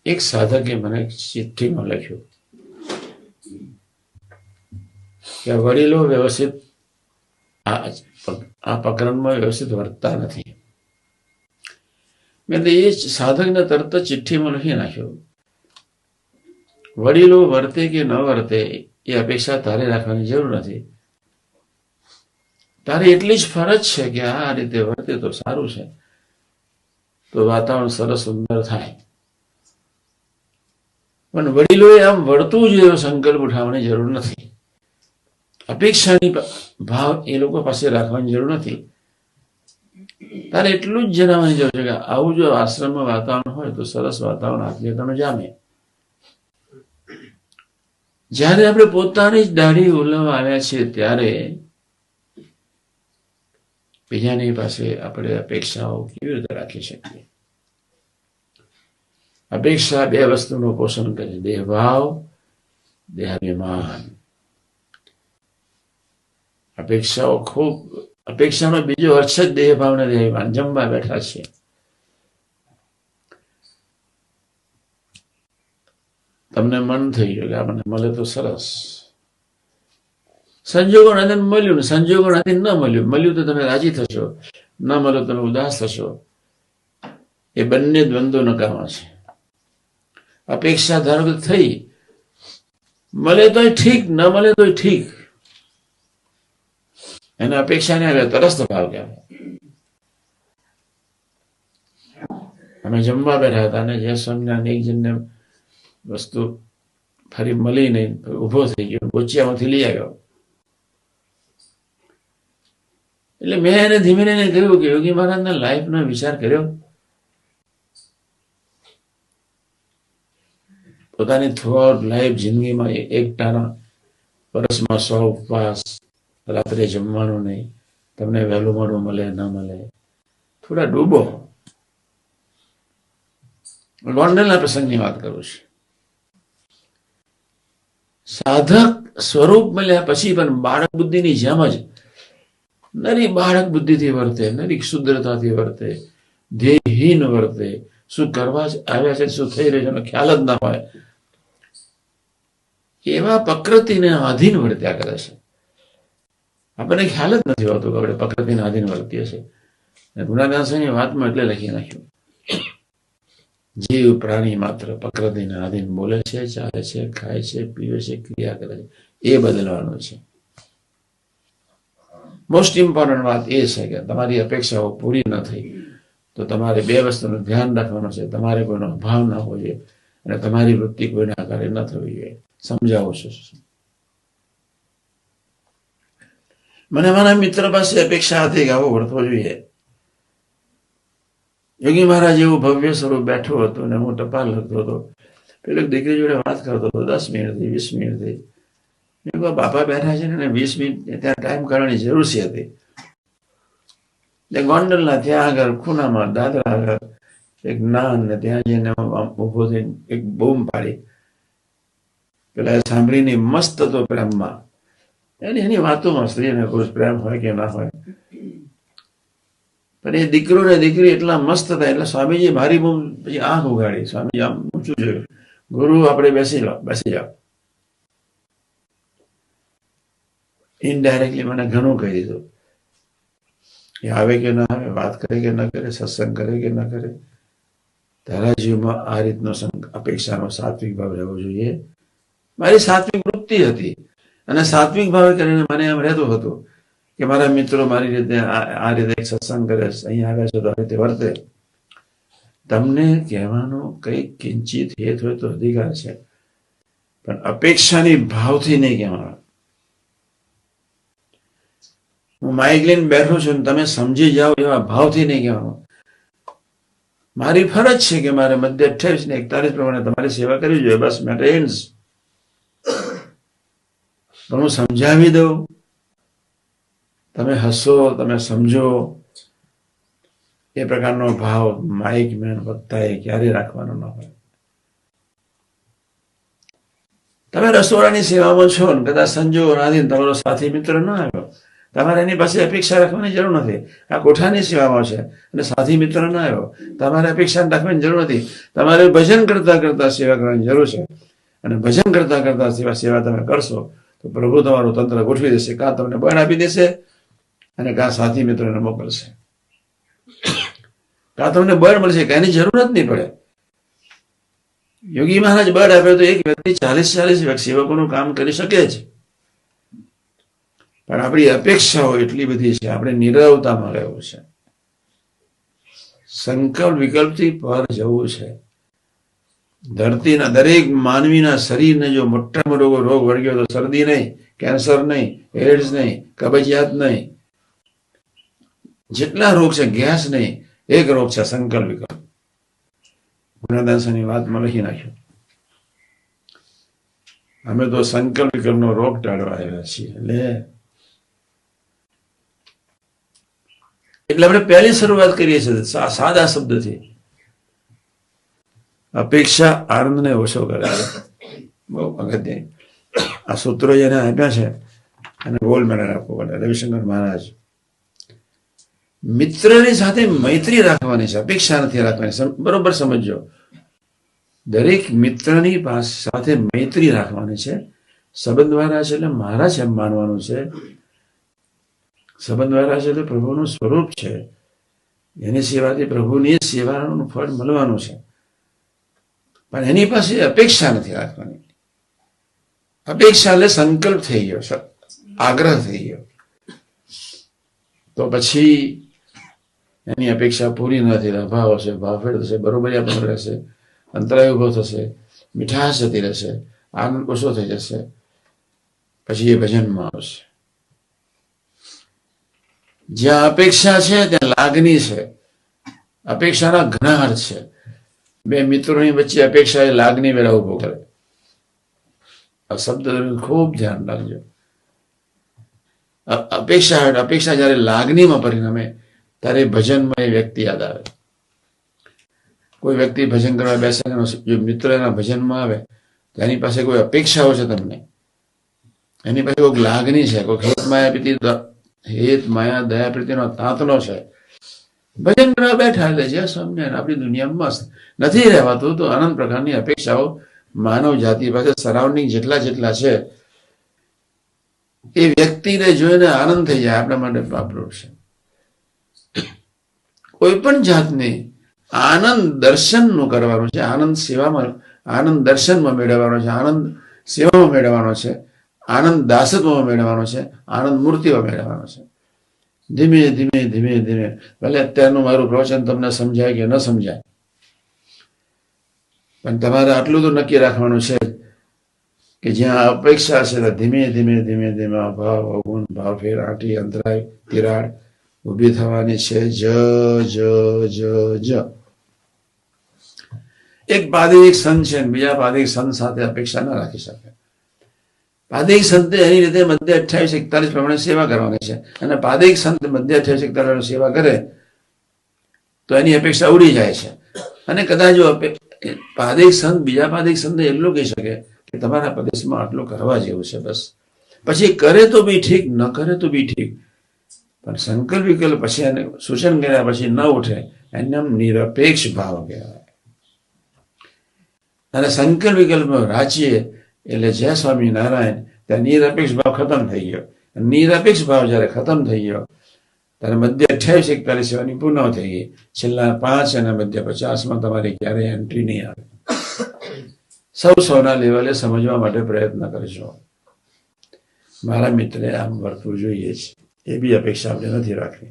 એક સાધકે મને ચિઠ્ઠીમાં લખ્યું કે વડીલો વ્યવસ્થિત આ પ્રકરણમાં વ્યવસ્થિત વર્તતા નથી. મેં એ સાધકને તરત જ ચિઠ્ઠીમાં લખી નાખ્યો, વડીલો વર્તે કે ન વર્તે એ અપેક્ષા તારે રાખવાની જરૂર નથી. તારે એટલી જ ફરજ છે કે આ રીતે વર્તે તો સારું છે, તો વાતાવરણ સરસ સુંદર થાય. પણ વડીલોએ આમ વર્તવું જોઈએ એવો સંકલ્પ ઉઠાવવાની જરૂર નથી. અપેક્ષાની ભાવ એ લોકો પાસે રાખવાની જરૂર નથી. તારે એટલું જ જણાવવાની જરૂર છે કે આવું જો આશ્રમમાં વાતાવરણ હોય તો સરસ વાતાવરણ આત્મીયતાનું જામે. જ્યારે આપણે પોતાની જ દાઢી ઓલવવા આવ્યા છીએ ત્યારે બીજાની પાસે આપણે અપેક્ષાઓ કેવી રીતે રાખી શકીએ? અપેક્ષા બે વસ્તુનું પોષણ કરે, દેહભાવ, દેહાભિમાન. અપેક્ષાનો બીજો અર્થ જ દેહભાવ ને દેહાભિમાન. જમવા બેઠા છે, તમને મન થઈ ગયું કે આપણને મળે તો સરસ, સંજોગો નથી મળ્યું, ને સંજોગો નથી ન મળ્યું. મળ્યું તો તમે રાજી થશો, ન મળ્યું તમે ઉદાસ થશો. એ બંને દ્વંદ્વો નકામા છે. અપેક્ષા ધારો કે થઈ, મળે તોય ઠીક, ન મળે તોય ઠીક. એને અપેક્ષા ને આવે તરસ ભાવ કહેવાય. અમે જમવા બેઠા હતા અને જે સ્વામિનારાયણ એક જણને વસ્તુ ફરી મળી નહીં, ઉભો થઈ ગયો, ગોચિયામાંથી લઈ આવ્યો. એટલે મેં એને ધીમે ધીમે કહ્યું કે યોગી મહારાજના લાઈફનો વિચાર કર્યો? પોતાની થ્રુઆઉટ લાઈફ જિંદગીમાં એકટાના વર્ષમાં 100 ઉપવાસ, રાત્રે જમવાનું નહીં, તમને વહેલું મોડું મળે ન મળે, થોડા ડૂબો. ગોંડલના પ્રસંગની વાત કરું છું. સાધક સ્વરૂપ મળ્યા પછી પણ બાળક બુદ્ધિની જેમ જ નરી બાળક બુદ્ધિથી વર્તે, નરી ક્ષુદ્રતાથી વર્તે, ધ્યેયહીન વર્તે. શું કરવા આવ્યા છે, શું થઈ રહ્યું છે ખ્યાલ જ ના હોય એવા પ્રકૃતિને આધીન વર્ત્યા કરે છે. આપણને ખ્યાલ જ નથી હોતો કે આપણે પ્રકૃતિને આધીન વર્તીએ છીએ. ગુણાદાસની વાતમાં એટલે લખી નાખ્યું, જીવ પ્રાણી માત્ર પ્રકૃતિને આધીન બોલે છે, ચાલે છે, ખાય છે, પીવે છે, ક્રિયા કરે છે. એ બદલવાનું છે. મોસ્ટ ઇમ્પોર્ટન્ટ વાત એ છે કે તમારી અપેક્ષાઓ પૂરી ન થઈ તો તમારે બે વસ્તુનું ધ્યાન રાખવાનું છે. તમારે કોઈનો અભાવ ન હોવો જોઈએ અને તમારી વૃત્તિ કોઈના આધારે ન થવી જોઈએ. સમજાવો છો? મને મારા મિત્ર પાસે અપેક્ષા હતી કે આવો વર્તવો જોઈએ. યોગી મહારાજ એવું ભવ્ય સ્વરૂપ બેઠો હતો અને હું ટપાલ લખતો હતો. પેલી દીકરી જોડે વાત કરતો હતો, 10 મિનિટથી 20 મિનિટથી. બાપા બેઠા છે ને 20 મિનિટ ત્યાં ટાઈમ કાઢવાની જરૂર હતી. ગોંડલના ત્યાં આગળ ખૂણામાં દાદરા આગળ એક નાન ને ત્યાં જઈને ઉભો થઈને એક બૂમ પાડી. પેલા સાંભળીને મસ્ત હતો પ્રેમમાં. એની વાતોમાં સ્ત્રીને પુરુષ પ્રેમ હોય કે ના હોય, પણ એ દીકરો ને દીકરી એટલા મસ્ત હતા એટલે સ્વામીજી મારી બૂમ પછી આંખ ઉગાડી. સ્વામીજી આમ ઊંચું જોયું, ગુરુ આપણે બેસી જાઓ. ઇનડાયરેક્ટલી મને ઘણું કહી દીધું કે આવે કે ના આવે, વાત કરે કે ન કરે, સત્સંગ કરે કે ન કરે. તારા જીવમાં આ રીતનો અપેક્ષાનો સાત્વિક ભાવ રહેવો જોઈએ. મારી સાત્વિક વૃત્તિ હતી અને સાત્વિક ભાવે કરીને મને એમ રહેતું હતું કે મારા મિત્રો મારી રીતે આ રીતે સત્સંગ કરે, અહીંયા આવ્યા છે તો આ રીતે વર્તે. તમને કહેવાનો કંઈક કિંચિત હેત હોય તો અધિકાર છે, પણ અપેક્ષાની ભાવથી નહીં કહેવાનો. હું માઇક લઈને બેઠો છું તમે સમજી જાઓ એવા ભાવથી નહીં કહેવાનું. મારી ફરજ છે કે મારે મધ્ય 28 ને 41 પ્રમાણે તમારી સેવા કરવી જોઈએ, બસ મેટર એન્ડ્સ. પણ હું સમજાવી દઉં, તમે હસો, તમે સમજો, એ પ્રકારનો ભાવ માઇક મેન વક્તાએ ક્યારે રાખવાનો ન હોય. તમે રસોડાની સેવામાં છો ને કદાચ સંજોગો આધીન તમારો સાથી મિત્ર ના આવ્યો, તમારે એની પાસે અપેક્ષા રાખવાની જરૂર નથી. આ કોઠાની સેવામાં છે અને સાથી મિત્ર ના આવ્યો, તમારે અપેક્ષા રાખવાની જરૂર નથી. તમારે ભજન કરતા કરતા સેવા કરવાની જરૂર છે. અને ભજન કરતા કરતા સેવા તમે કરશો તો પ્રભુ તમારું તંત્ર ગોઠવી દેશે. કાં તમને બળ આપી દેશે અને કાં સાથી મિત્રોને મોકલશે. કાં તમને બળ મળશે, કાંઈની જરૂર જ નહીં પડે. યોગી મહારાજ બળ આપે તો એક વ્યક્તિ 40 સેવકોનું કામ કરી શકે છે. પણ આપણી અપેક્ષાઓ એટલી બધી છે, આપણે નિરવતામાં રહેવું છે, સંકલ્પ વિકલ્પથી પર જવું છે. ધરતીના દરેક માનવીના શરીરને જો મોટા મોટો રોગ વળગ્યો તો શરદી નહીં, કેન્સર નહીં, એડ્સ નહીં, કબજિયાત નહીં, જેટલા રોગ છે, ગેસ નહીં, એક રોગ છે સંકલ્પ વિકલ્પ. ગુણાદાસની વાતમાં લખી નાખ્યું, અમે તો સંકલ્પ વિકલ્પનો રોગ ટાળવા આવ્યા છીએ. એટલે આપણે પહેલી શરૂઆત કરીએ છીએ સાદા શબ્દથી. અપેક્ષા આનંદને ઓછો કરે છે. બહુ અગત્ય આ સૂત્રો જેને આપ્યા છે અને ગોલ્ડ મેડલ આપવો પડે. રવિશંકર મહારાજ, મિત્રની સાથે મૈત્રી રાખવાની છે, અપેક્ષા નથી રાખવાની. બરોબર સમજો, દરેક મિત્રની સાથે મૈત્રી રાખવાની છે. સંબંધ દ્વારા છે એટલે મારા છે એમ માનવાનું છે. સંબંધ દ્વારા છે એટલે પ્રભુનું સ્વરૂપ છે, એની સેવાથી પ્રભુની સેવાનું ફળ મળવાનું છે. પણ એની પાસે અપેક્ષા નથી રાખવાની. અપેક્ષા એટલે સંકલ્પ થઈ ગયો, આગ્રહ થઈ ગયો, તો પછી એની અપેક્ષા પૂરી ન થઈ, અભાવ હશે, ભાવફેર થશે, બરોબરી બંધ રહેશે, અંતરાય ઉભો થશે, મીઠાશ જતી રહેશે, આનંદ ઓછો થઈ જશે. પછી એ ભજનમાં આવશે. જ્યાં અપેક્ષા છે ત્યાં લાગણી છે. અપેક્ષાના ઘણા અર્થ છે. બે મિત્રોની વચ્ચે અપેક્ષા એ લાગણી વેળા ઉભો કરે. આ શબ્દ ખૂબ ધ્યાન રાખજો. અપેક્ષા જયારે લાગણીમાં પરિણમે ત્યારે ભજનમાં એ વ્યક્તિ યાદ આવે. કોઈ વ્યક્તિ ભજન કરવા બેસે, જો મિત્ર એના ભજનમાં આવે તો એની પાસે કોઈ અપેક્ષાઓ છે તમને, એની પાસે કોઈ લાગણી છે, કોઈ હેત માયા દયા પ્રીતિનો તાંતનો છે. ભજન કરવા બેઠા એટલે જે સમજે આપણી દુનિયામાં મસ્ત નથી રહેવાતું. તો અનંત પ્રકારની અપેક્ષાઓ માનવ જાતિ પાસે સરાઉન્ડિંગ જેટલા છે એ વ્યક્તિને જોઈને આનંદ થઈ જાય. આપણા માટે પાપરૂપ છે. કોઈ પણ જાતની આનંદ દર્શનનું કરવાનું છે, આનંદ સેવામાં, આનંદ દર્શનમાં મેળવવાનો છે, આનંદ સેવામાં મેળવવાનો છે, આનંદ દાસત્વમાં મેળવવાનો છે, આનંદ મૂર્તિમાં મેળવવાનો છે. ધીમે ધીમે ધીમે ધીમે, ભલે અત્યારનું મારું પ્રવચન તમને સમજાય કે ન સમજાય, પણ તમારે આટલું તો નક્કી રાખવાનું છે કે જ્યાં અપેક્ષા છે ધીમે ધીમે ધીમે ધીમે ભાવ, અવગુણ, ભાવફેર, આંટી, અંતરાય, તિરાડ ઊભી થવાની છે. જ જ જ જ એક પાદિક સંત છે, બીજા પાદિક સંત સાથે અપેક્ષા ન રાખી શકે. પાદિક સંતે એની રીતે મધ્ય 28-41 પ્રમાણે સેવા કરવાની છે, અને પાદિક સંત મધ્ય 28-41 સેવા કરે તો એની અપેક્ષા ઉડી જાય છે. અને કદાચ જો પાદિક સંત બીજા પાદિક સંતને એટલું કહી શકે કે તમારા પ્રદેશમાં આટલું કરવા જેવું છે, બસ. પછી કરે તો બી ઠીક, ન કરે તો બી ઠીક, પણ સંકલ્પ વિકલ્પ પછી એને સૂચન કર્યા પછી ન ઉઠે, એને નિરપેક્ષ ભાવ કહેવાય. અને સંકલ્પ વિકલ્પ રાચીએ એટલે જય સ્વામિનારાયણ, ત્યાં નિરપેક્ષ ભાવ ખતમ થઈ ગયો. નિરપેક્ષ ભાવ જયારે ખતમ થઈ ગયો ત્યારે મધ્ય 28-41 સેવાની પૂર્ણ થઈ ગઈ. છેલ્લા 5 અને મધ્ય 50માં તમારી ક્યારેય એન્ટ્રી નહીં આવે. સૌના લેવલે સમજવા માટે પ્રયત્ન કરજો. મારા મિત્રે આમ વર્તવું જોઈએ છે, એ બી અપેક્ષા આપણે નથી રાખવી.